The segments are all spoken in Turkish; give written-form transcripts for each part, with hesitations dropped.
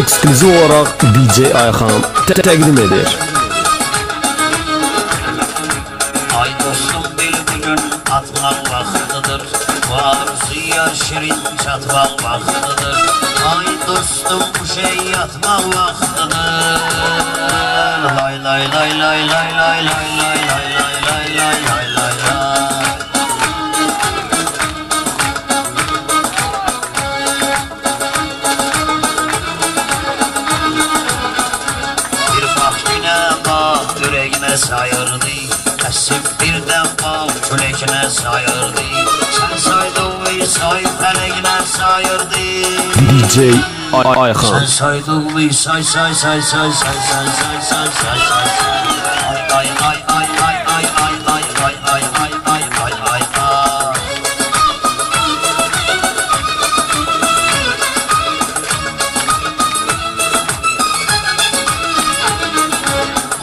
eksklüziv olaraq DJ Ayxan təqdim edir. Ay dostum bil bugün atmak vaktidir, bu arzu yar şirin çatmak vaktidir. Ay dostum bu şey yatmak vaktidir. Lay lay lay lay lay lay lay lay lay lay lay lay lay lay. Yüreğime sayırdı, esip birden bal külekine sayırdı. Sen saydın ve say feleğine sayırdı. DJ Ayxan. Sen saydın ve say say say say say say say say say say. Ay ay ay ay ay ay ay ay ay ay ay ay ay ay.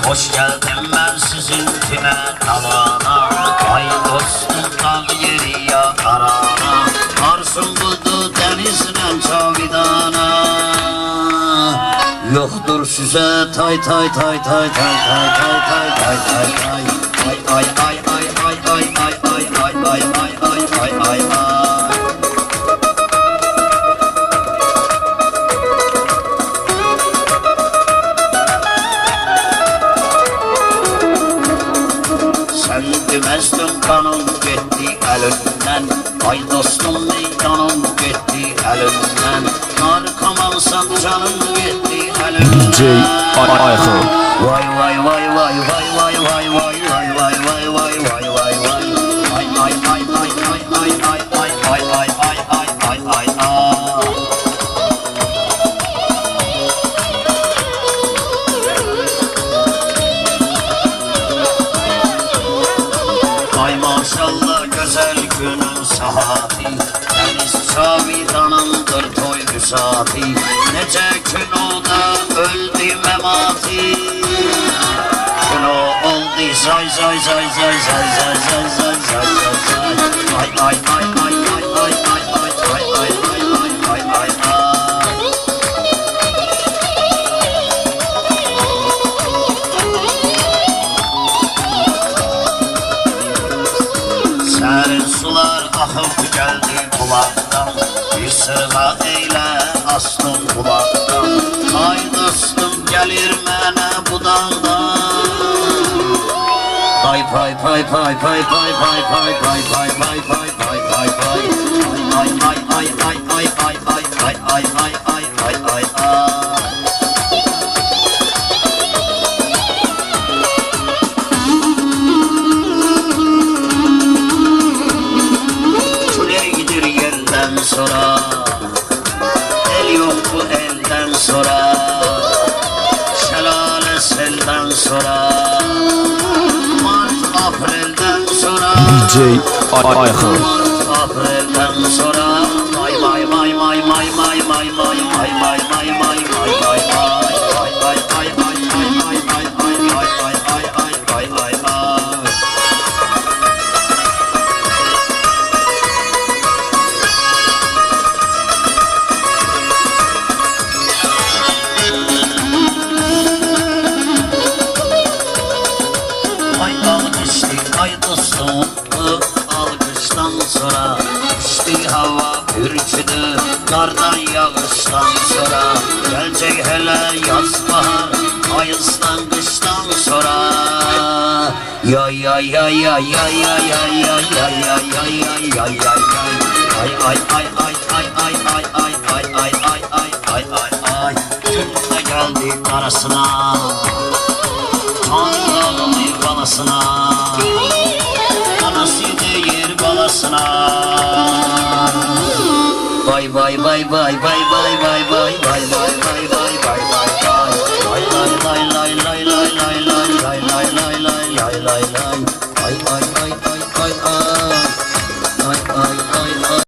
Hoş geldim ben sizin kime kalana. Ay dostum dağ yeri ya karana. Arsın budu denizle çavidana. Yoktur size tay tay tay tay tay tay tay tay tay tay tay. Ay ay ay ay ay ay ay ay ay ay ay ay ay ay. Sen demezdin kanım gitti elinden. Ay dostum meydanım gitti elinden. Arkam alsam canım gitti elinden. DJ Ayxan. Vay vay vay vay vay vay vay vay vay vay vay vay vay vay vay. Ay ay ay ay ay ay ay ay ay ay ay ay ay ay. Ay maşallah güzel günün saati. Deniz çavidanındır toy büsati. Nece gün o da öldü memati. Gün o oldu say say say say say say say say say say. Ay ay ay ay ay ay ay ay ay ay ay ay ay ay. Serin sular akıp geldi bulaktan. Bir sırğa eyle astım bulaktan. Ay dostum gelir mene bu dağdan. Pay pay pay pay pay pay pay pay pay pay pay pay pay pay pay. Ay ay ay ay ay ay ay ay ay ay ay ay ay ay. Sonra el yok bu elden sonra. Şelale selden sonra. Mart April'den sonra. DJ Ayxan. Mart April'den sonra. May may may may may may may may may may may may may may may. Ay ay ay ay ay ay ay ay ay ay ay ay ay ay. Ay dostum alkıştan sonra. İşte hava ürküdü kardan yağıştan sonra. Gelecek hele yaz bahar ayızdan kıştan sonra. Ya ya ya ya ya ya ya ya ya ya ya ya ya ya. Ay ay ay ay ay ay ay ay ay ay ay ay ay ay ay. Tüm de geldi arasına. Tanrı'nın balasına. Anası değir balasına. Bay bay bay bay bay bay bay bay bay bay bay bay.